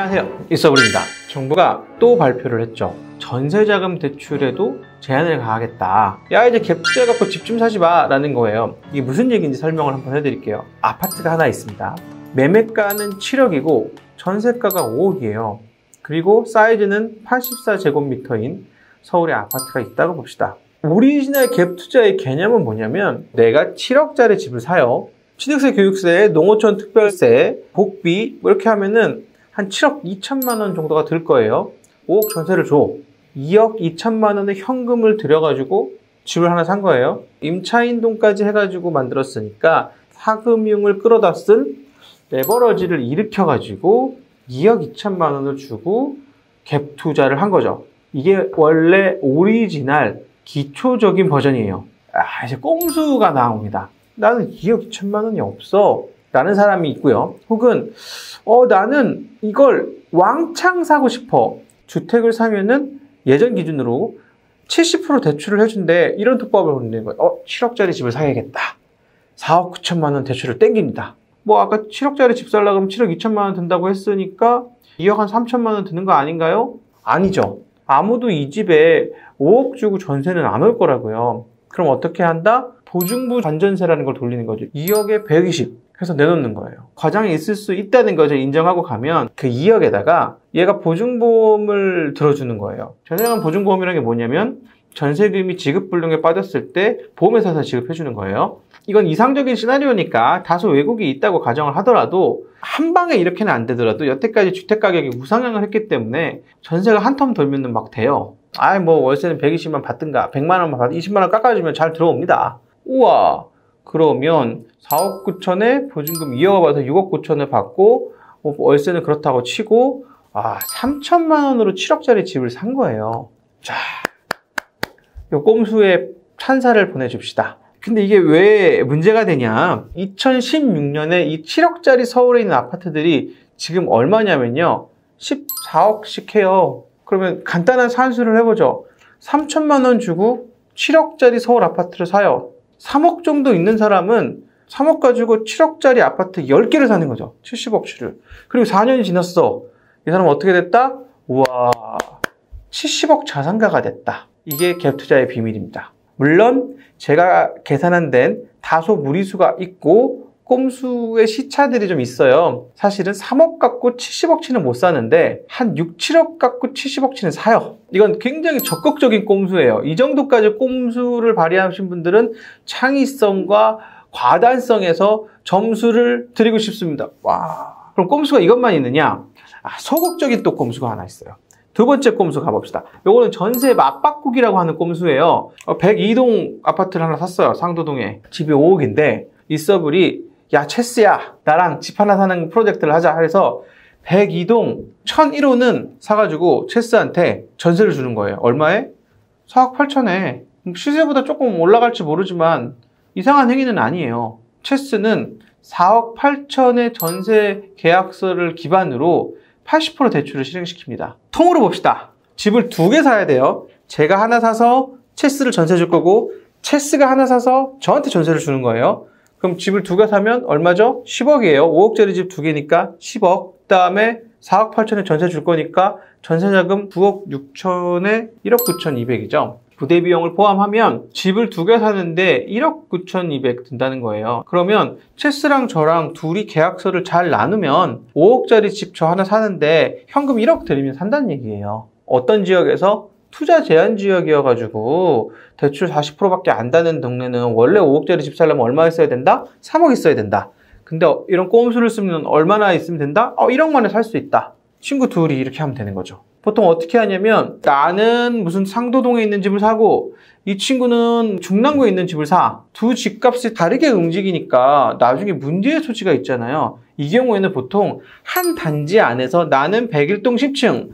안녕하세요, 이서블입니다. 정부가 또 발표를 했죠. 전세자금 대출에도 제한을 가하겠다. 야, 이제 갭투자 갖고 집 좀 사지 마 라는 거예요. 이게 무슨 얘기인지 설명을 한번 해드릴게요. 아파트가 하나 있습니다. 매매가는 7억이고 전세가가 5억이에요. 그리고 사이즈는 84제곱미터인 서울의 아파트가 있다고 봅시다. 오리지널 갭투자의 개념은 뭐냐면, 내가 7억짜리 집을 사요. 취득세, 교육세, 농어촌 특별세, 복비 이렇게 하면은 한 7억 2천만 원 정도가 들 거예요. 5억 전세를 줘. 2억 2천만 원의 현금을 들여가지고 집을 하나 산 거예요. 임차인돈까지 해가지고 만들었으니까 하금융을 끌어다 쓴 레버러지를 일으켜가지고 2억 2천만 원을 주고 갭 투자를 한 거죠. 이게 원래 오리지널 기초적인 버전이에요. 이제 꼼수가 나옵니다. 나는 2억 2천만 원이 없어 라는 사람이 있고요. 혹은 나는 이걸 왕창 사고 싶어. 주택을 사면은 예전 기준으로 70% 대출을 해준대. 이런 특법을 건드는 거예요. 7억짜리 집을 사야겠다. 4억 9천만 원 대출을 땡깁니다. 아까 7억짜리 집 살려고 하면 7억 2천만 원 든다고 했으니까 2억 한 3천만 원 드는 거 아닌가요? 아니죠. 아무도 이 집에 5억 주고 전세는 안 올 거라고요. 그럼 어떻게 한다? 보증부 반전세라는 걸 돌리는 거죠. 2억에 120 해서 내놓는 거예요. 과장이 있을 수 있다는 거죠. 인정하고 가면 그 2억에다가 얘가 보증보험을 들어주는 거예요. 전세금 보증보험이라는 게 뭐냐면, 전세금이 지급불능에 빠졌을 때 보험회사에서 지급해주는 거예요. 이건 이상적인 시나리오니까 다소 왜곡이 있다고 가정을 하더라도, 한 방에 이렇게는 안 되더라도 여태까지 주택가격이 우상향을 했기 때문에 전세가 한 텀 돌면 막 돼요. 월세는 120만 받든가 100만 원만 받 20만 원 깎아주면 잘 들어옵니다. 우와, 그러면 4억 9천에 보증금 2억 받아서 6억 9천을 받고, 월세는 그렇다고 치고 3천만 원으로 7억짜리 집을 산 거예요. 자, 요 꼼수에 찬사를 보내줍시다. 근데 이게 왜 문제가 되냐, 2016년에 이 7억짜리 서울에 있는 아파트들이 지금 얼마냐면요, 14억씩 해요. 그러면 간단한 산수를 해보죠. 3천만 원 주고 7억짜리 서울 아파트를 사요. 3억 정도 있는 사람은 3억 가지고 7억짜리 아파트 10개를 사는 거죠. 70억치를. 그리고 4년이 지났어. 이 사람은 어떻게 됐다? 우와, 70억 자산가가 됐다. 이게 갭 투자의 비밀입니다. 물론 제가 계산한 데는 다소 무리수가 있고 꼼수의 시차들이 좀 있어요. 사실은 3억 갖고 70억치는 못 사는데 한 6, 7억 갖고 70억치는 사요. 이건 굉장히 적극적인 꼼수예요. 이 정도까지 꼼수를 발휘하신 분들은 창의성과 과단성에서 점수를 드리고 싶습니다. 와, 그럼 꼼수가 이것만 있느냐? 소극적인 또 꼼수가 하나 있어요. 두 번째 꼼수 가봅시다. 요거는 전세 맞바꾸기라고 하는 꼼수예요. 102동 아파트를 하나 샀어요. 상도동에. 집이 5억인데 이서블이, 야 체스야, 나랑 집 하나 사는 프로젝트를 하자 해서 102동 1001호는 사가지고 체스한테 전세를 주는 거예요. 얼마에? 4억 8천에. 시세보다 조금 올라갈지 모르지만 이상한 행위는 아니에요. 체스는 4억 8천의 전세 계약서를 기반으로 80% 대출을 실행시킵니다. 통으로 봅시다. 집을 2개 사야 돼요. 제가 하나 사서 체스를 전세 줄 거고, 체스가 하나 사서 저한테 전세를 주는 거예요. 그럼 집을 2개 사면 얼마죠? 10억이에요. 5억짜리 집 2개니까 10억. 그 다음에 4억 8천에 전세 줄 거니까 전세자금 9억 6천에 1억 9천2백이죠. 부대비용을 포함하면 집을 2개 사는데 1억 9천2백 든다는 거예요. 그러면 체스랑 저랑 둘이 계약서를 잘 나누면 5억짜리 집 저 하나 사는데 현금 1억 드리면 산다는 얘기예요. 어떤 지역에서? 투자 제한 지역이어가지고 대출 40%밖에 안 다는 동네는 원래 5억짜리 집 살려면 얼마 있어야 된다? 3억 있어야 된다. 근데 이런 꼼수를 쓰면 얼마나 있으면 된다? 1억 만에 살 수 있다. 친구 둘이 이렇게 하면 되는 거죠. 보통 어떻게 하냐면, 나는 무슨 상도동에 있는 집을 사고 이 친구는 중랑구에 있는 집을 사. 두 집값이 다르게 움직이니까 나중에 문제의 소지가 있잖아요. 이 경우에는 보통 한 단지 안에서 나는 101동 10층,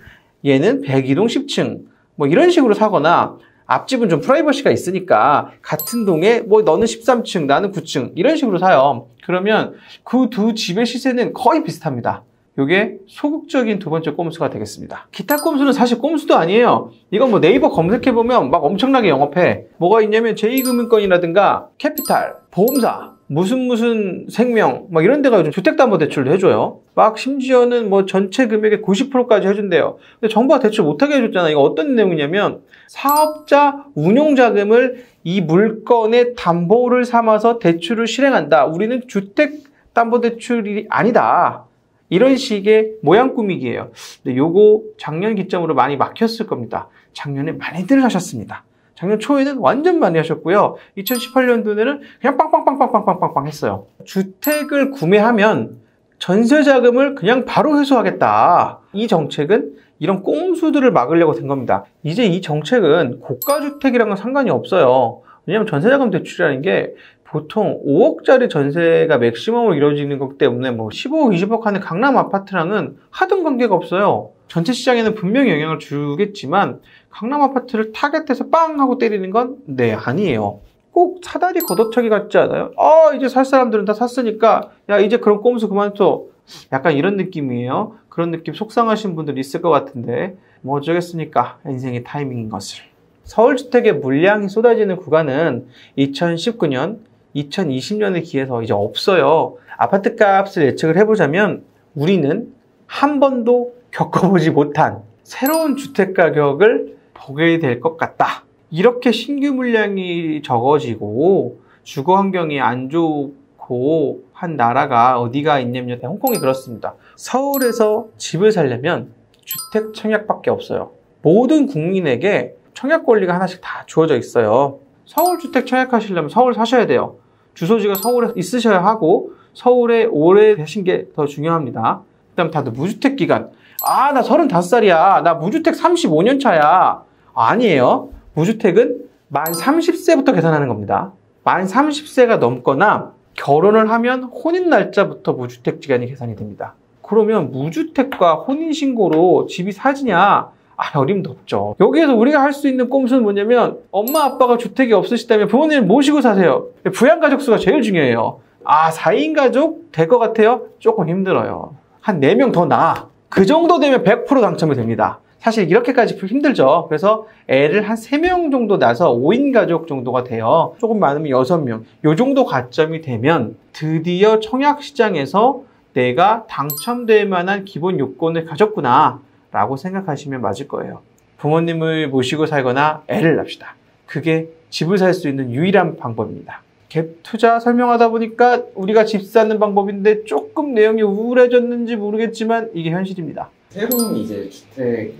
얘는 102동 10층 이런 식으로 사거나, 앞집은 좀 프라이버시가 있으니까 같은 동에 너는 13층, 나는 9층 이런 식으로 사요. 그러면 그 두 집의 시세는 거의 비슷합니다. 이게 소극적인 두 번째 꼼수가 되겠습니다. 기타 꼼수는 사실 꼼수도 아니에요. 이건 네이버 검색해보면 막 엄청나게 영업해. 뭐가 있냐면 제2금융권이라든가 캐피탈, 보험사 무슨 생명 막 이런 데가 요즘 주택담보대출도 해줘요. 막 심지어는 뭐 전체 금액의 90%까지 해준대요. 근데 정부가 대출 못하게 해줬잖아. 이거 어떤 내용이냐면 사업자 운용자금을 이 물건의 담보를 삼아서 대출을 실행한다. 우리는 주택담보대출이 아니다. 이런 식의 모양 꾸미기예요. 근데 요거 작년 기점으로 많이 막혔을 겁니다. 작년에 많이들 하셨습니다. 작년 초에는 완전 많이 하셨고요. 2018년도에는 그냥 빵빵빵빵빵빵빵 했어요. 주택을 구매하면 전세자금을 그냥 바로 회수하겠다. 이 정책은 이런 꼼수들을 막으려고 된 겁니다. 이제 이 정책은 고가주택이랑은 상관이 없어요. 왜냐하면 전세자금 대출이라는 게 보통 5억짜리 전세가 맥시멈으로 이루어지는 거기 때문에 뭐 15억, 20억 하는 강남 아파트랑은 하등 관계가 없어요. 전체 시장에는 분명히 영향을 주겠지만 강남 아파트를 타겟해서 빵 하고 때리는 건 아니에요. 꼭 사다리 걷어차기 같지 않아요? 이제 살 사람들은 다 샀으니까 야 이제 그런 꼼수 그만둬. 약간 이런 느낌이에요. 그런 느낌 속상하신 분들 있을 것 같은데 뭐 어쩌겠습니까? 인생의 타이밍인 것을. 서울주택의 물량이 쏟아지는 구간은 2019년, 2020년에 기해서 이제 없어요. 아파트 값을 예측을 해보자면 우리는 한 번도 겪어보지 못한 새로운 주택 가격을 보게 될 것 같다. 이렇게 신규 물량이 적어지고 주거 환경이 안 좋고 한 나라가 어디가 있냐면 홍콩이 그렇습니다. 서울에서 집을 살려면 주택 청약밖에 없어요. 모든 국민에게 청약 권리가 하나씩 다 주어져 있어요. 서울 주택 청약하시려면 서울 사셔야 돼요. 주소지가 서울에 있으셔야 하고 서울에 오래 계신 게 더 중요합니다. 그다음 다들 무주택 기간. 나 35살이야. 나 무주택 35년 차야. 아니에요. 무주택은 만 30세부터 계산하는 겁니다. 만 30세가 넘거나 결혼을 하면 혼인 날짜부터 무주택 기간이 계산이 됩니다. 그러면 무주택과 혼인신고로 집이 사지냐? 어림도 없죠. 여기에서 우리가 할 수 있는 꼼수는 뭐냐면 엄마 아빠가 주택이 없으시다면 부모님을 모시고 사세요. 부양가족 수가 제일 중요해요. 4인 가족 될 것 같아요? 조금 힘들어요. 한 4명 더 나아. 그 정도 되면 100% 당첨이 됩니다. 사실 이렇게까지 힘들죠. 그래서 애를 한 3명 정도 낳아서 5인 가족 정도가 돼요. 조금 많으면 6명. 요 정도 가점이 되면 드디어 청약시장에서 내가 당첨될 만한 기본 요건을 가졌구나 라고 생각하시면 맞을 거예요. 부모님을 모시고 살거나 애를 낳읍시다. 그게 집을 살 수 있는 유일한 방법입니다. 갭 투자 설명하다 보니까 우리가 집 사는 방법인데 조금 내용이 우울해졌는지 모르겠지만 이게 현실입니다. 새로운 이제 주택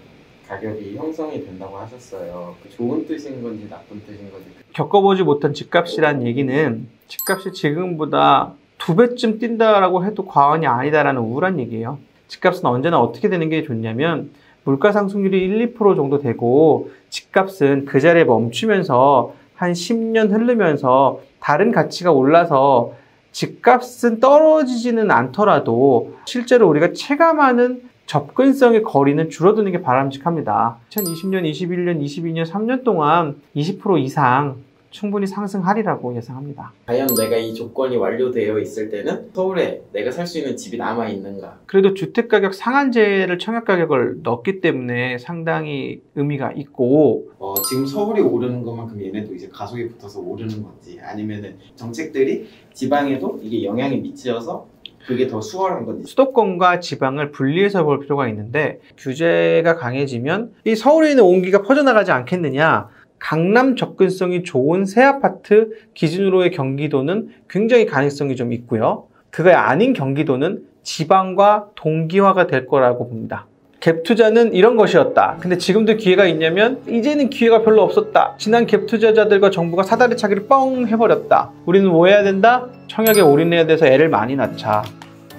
가격이 형성이 된다고 하셨어요. 그 좋은 뜻인 건지 나쁜 뜻인 건지. 겪어보지 못한 집값이란 얘기는 집값이 지금보다 2배쯤 뛴다라고 해도 과언이 아니다라는 우울한 얘기예요. 집값은 언제나 어떻게 되는 게 좋냐면 물가 상승률이 1, 2% 정도 되고 집값은 그 자리에 멈추면서 한 10년 흐르면서 다른 가치가 올라서 집값은 떨어지지는 않더라도 실제로 우리가 체감하는 접근성의 거리는 줄어드는 게 바람직합니다. 2020년, 21년, 22년 3년 동안 20% 이상 충분히 상승하리라고 예상합니다. 과연 내가 이 조건이 완료되어 있을 때는 서울에 내가 살 수 있는 집이 남아있는가? 그래도 주택가격 상한제를 청약가격을 넣었기 때문에 상당히 의미가 있고 지금 서울이 오르는 것만큼 얘네도 이제 가속이 붙어서 오르는 건지 아니면은 정책들이 지방에도 이게 영향이 미쳐서 그게 더 수월한 건지. 수도권과 지방을 분리해서 볼 필요가 있는데 규제가 강해지면 이 서울에 있는 온기가 퍼져나가지 않겠느냐. 강남 접근성이 좋은 새 아파트 기준으로의 경기도는 굉장히 가능성이 좀 있고요. 그가 아닌 경기도는 지방과 동기화가 될 거라고 봅니다. 갭 투자는 이런 것이었다. 근데 지금도 기회가 있냐면 이제는 기회가 별로 없었다. 지난 갭 투자자들과 정부가 사다리 차기를 뻥 해버렸다. 우리는 뭐 해야 된다? 청약에 올인해야 돼서 애를 많이 낳자.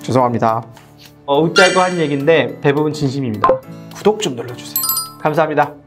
죄송합니다. 웃자고 한 얘기인데 대부분 진심입니다. 구독 좀 눌러주세요. 감사합니다.